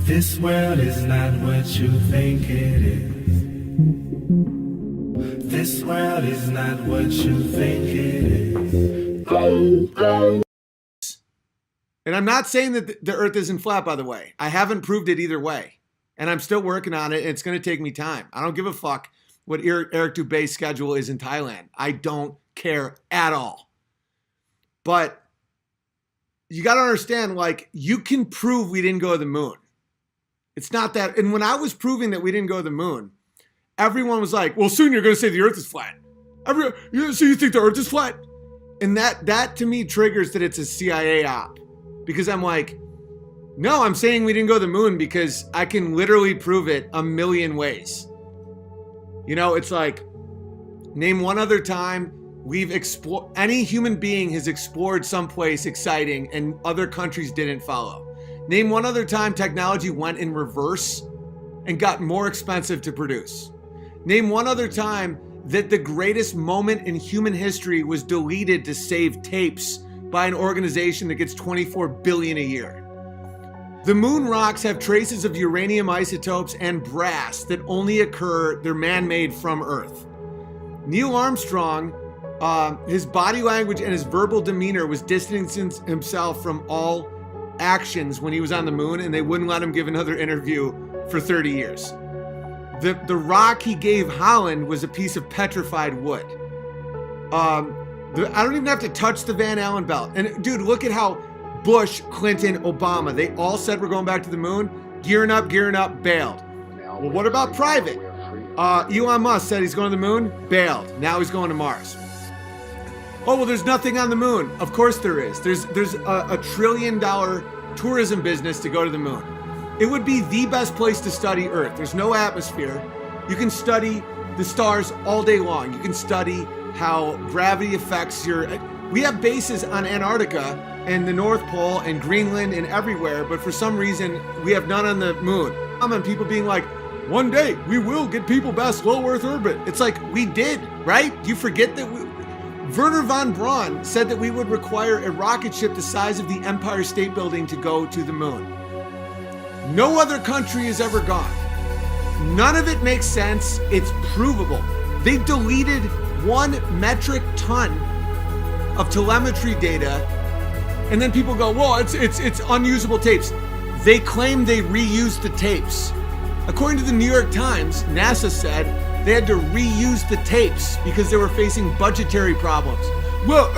This world is not what you think it is. This world is not what you think it is. And I'm not saying that the earth isn't flat, by the way. I haven't proved it either way. And I'm still working on it. And it's going to take me time. I don't give a fuck what Eric Dubé's schedule is in Thailand. I don't care at all. But you got to understand, like, you can prove we didn't go to the moon. It's not that. And when I was proving that we didn't go to the moon, everyone was like, well, soon you're going to say the earth is flat. So you think the earth is flat? And that to me triggers that it's a CIA op. Because I'm like, no, I'm saying we didn't go to the moon because I can literally prove it a million ways. You know, it's like, name one other time we've explored, any human being has explored someplace exciting and other countries didn't follow. Name one other time technology went in reverse and got more expensive to produce. Name one other time that the greatest moment in human history was deleted to save tapes by an organization that gets $24 billion a year. The moon rocks have traces of uranium isotopes and brass that only occur, they're man-made from Earth. Neil Armstrong, his body language and his verbal demeanor was distancing himself from all actions when he was on the moon, and they wouldn't let him give another interview for 30 years. The rock he gave Holland was a piece of petrified wood. I don't even have to touch the Van Allen belt. And dude, look at how Bush, Clinton, Obama, they all said we're going back to the moon. Gearing up, bailed. Well, what about private? Elon Musk said he's going to the moon, bailed. Now he's going to Mars. Oh, well, there's nothing on the moon. Of course there is. There's a $1 trillion tourism business to go to the moon. It would be the best place to study Earth. There's no atmosphere. You can study the stars all day long. You can study how gravity affects we have bases on Antarctica and the North Pole and Greenland and everywhere, but for some reason we have none on the moon. And people being like, one day we will get people past low Earth orbit. It's like, we did, right? You forget that Wernher von Braun said that we would require a rocket ship the size of the Empire State Building to go to the moon. No other country has ever gone. None of it makes sense. It's provable. They deleted 1 metric ton of telemetry data, and then people go, well, it's unusable tapes. They claim they reused the tapes. According to the New York Times, NASA said they had to reuse the tapes because they were facing budgetary problems. Well,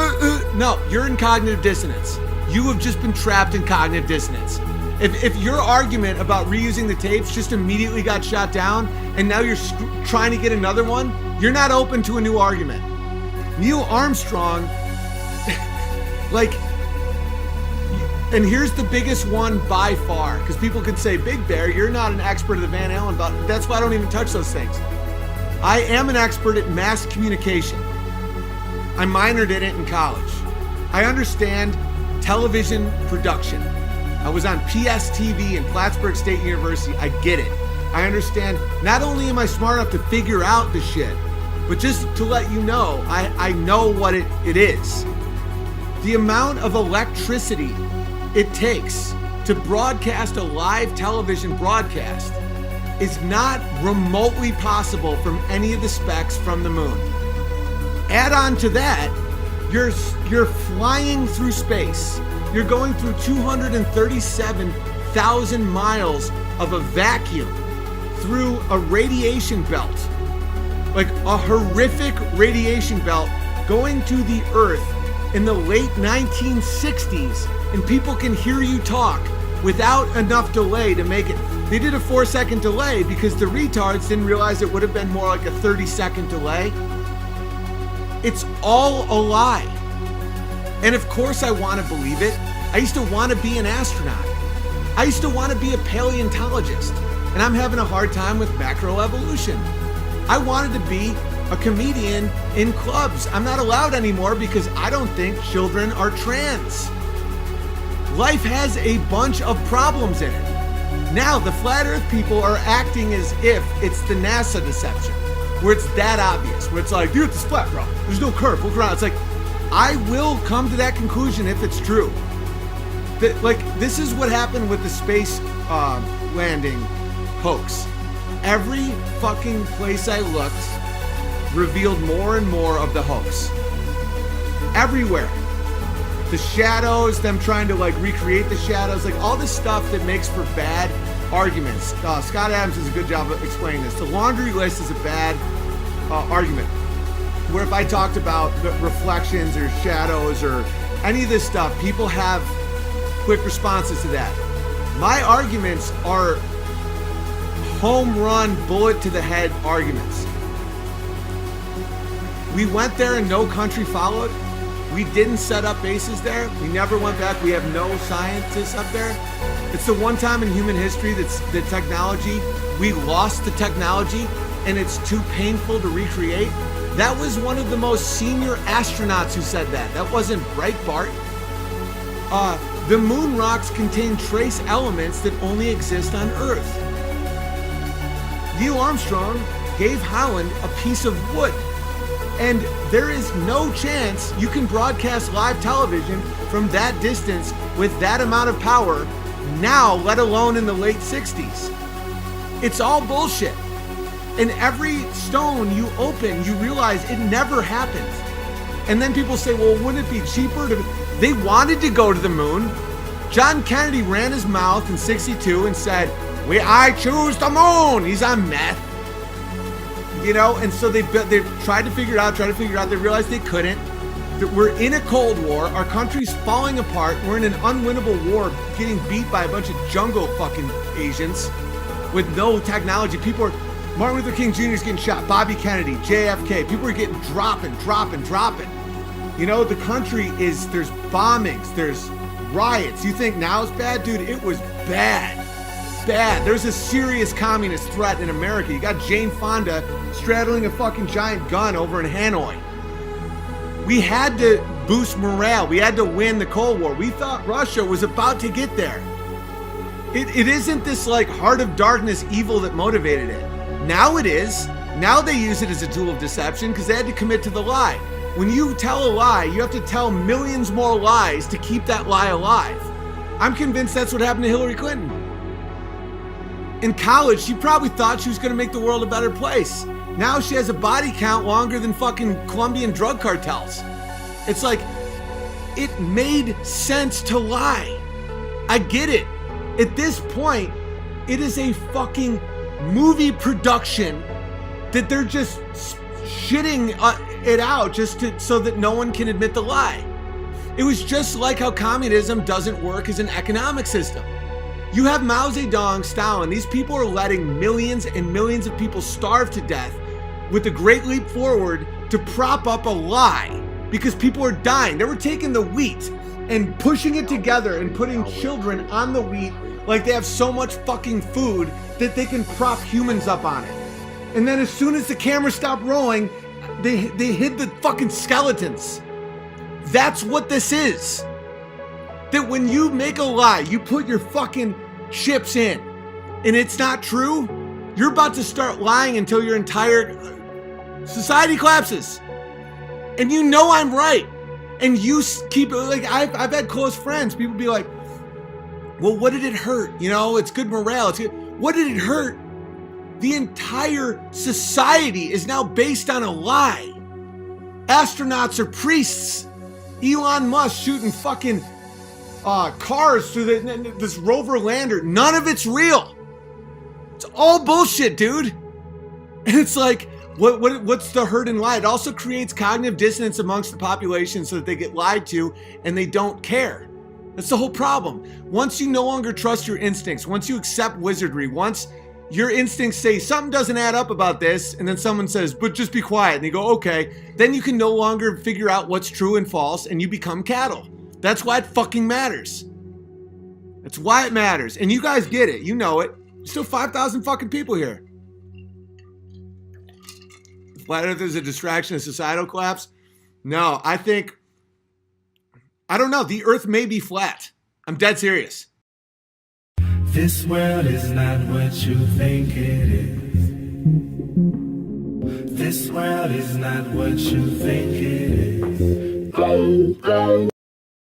no, you're in cognitive dissonance. You have just been trapped in cognitive dissonance. If your argument about reusing the tapes just immediately got shot down and now you're trying to get another one, you're not open to a new argument. Neil Armstrong, and here's the biggest one by far, because people could say, Big Bear, you're not an expert of the Van Allen belt. That's why I don't even touch those things. I am an expert at mass communication. I minored in it in college. I understand television production. I was on PSTV in Plattsburgh State University. I get it. I understand. Not only am I smart enough to figure out the shit, but just to let you know, I know what it is. The amount of electricity it takes to broadcast a live television broadcast is not remotely possible from any of the specs from the moon. Add on to that, you're flying through space. You're going through 237,000 miles of a vacuum through a radiation belt, like a horrific radiation belt going to the Earth in the late 1960s, and people can hear you talk without enough delay to make it. They did a 4-second delay because the retards didn't realize it would have been more like a 30-second delay. It's all a lie. And of course I want to believe it. I used to want to be an astronaut. I used to want to be a paleontologist. And I'm having a hard time with macroevolution. I wanted to be a comedian in clubs. I'm not allowed anymore because I don't think children are trans. Life has a bunch of problems in it. Now the flat earth people are acting as if it's the NASA deception, where it's that obvious, where it's like, the earth is flat, bro. There's no curve, look around. It's like, I will come to that conclusion if it's true. This is what happened with the space landing hoax. Every fucking place I looked revealed more and more of the hoax. Everywhere. The shadows, them trying to like recreate the shadows, like all this stuff that makes for bad arguments. Scott Adams does a good job of explaining this. The laundry list is a bad argument. Where if I talked about the reflections or shadows or any of this stuff, people have quick responses to that. My arguments are home run, bullet to the head arguments. We went there and no country followed. We didn't set up bases there. We never went back. We have no scientists up there. It's the one time in human history that's the technology, we lost the technology and it's too painful to recreate. That was one of the most senior astronauts who said that. That wasn't Breitbart. The moon rocks contain trace elements that only exist on Earth. Neil Armstrong gave Holland a piece of wood. And there is no chance you can broadcast live television from that distance with that amount of power now, let alone in the late 60s. It's all bullshit. And every stone you open, you realize it never happened. And then people say, well, wouldn't it be cheaper to... They wanted to go to the moon. John Kennedy ran his mouth in 62 and said, I choose the moon. He's on meth. You know, and so they tried to figure it out. They realized they couldn't. That we're in a Cold War. Our country's falling apart. We're in an unwinnable war, getting beat by a bunch of jungle fucking Asians with no technology. Martin Luther King Jr. is getting shot. Bobby Kennedy, JFK. People are getting dropping. You know, the country there's bombings, there's riots. You think now it's bad? Dude, it was bad. There's a serious communist threat in America. You got Jane Fonda straddling a fucking giant gun over in Hanoi. We had to boost morale. We had to win the Cold War. We thought Russia was about to get there. It isn't this like heart of darkness evil that motivated it. Now it is. Now they use it as a tool of deception because they had to commit to the lie. When you tell a lie, you have to tell millions more lies to keep that lie alive. I'm convinced that's what happened to Hillary Clinton. In college, she probably thought she was going to make the world a better place. Now she has a body count longer than fucking Colombian drug cartels. It's like, it made sense to lie. I get it. At this point, it is a fucking movie production that they're just shitting it out so that no one can admit the lie. It was just like how communism doesn't work as an economic system. You have Mao Zedong, Stalin. These people are letting millions and millions of people starve to death with the Great Leap Forward to prop up a lie because people are dying. They were taking the wheat and pushing it together and putting children on the wheat like they have so much fucking food that they can prop humans up on it. And then as soon as the camera stopped rolling, they hid the fucking skeletons. That's what this is. That when you make a lie, you put your fucking chips in, and it's not true, you're about to start lying until your entire society collapses. And you know I'm right. And you keep, like, I've had close friends, people be like, well, what did it hurt? You know, it's good morale. What did it hurt? The entire society is now based on a lie. Astronauts are priests. Elon Musk shooting fucking cars through this rover lander. None of it's real. It's all bullshit, dude. And it's like, what's the hurt and lie? It also creates cognitive dissonance amongst the population so that they get lied to and they don't care. That's the whole problem. Once you no longer trust your instincts, once you accept wizardry, once your instincts say something doesn't add up about this, and then someone says, but just be quiet, and you go, okay, then you can no longer figure out what's true and false, and you become cattle. That's why it fucking matters. That's why it matters. And you guys get it. You know it. There's still 5,000 fucking people here. Flat Earth is a distraction, a societal collapse? No, I don't know. The Earth may be flat. I'm dead serious. This world is not what you think it is. This world is not what you think it is.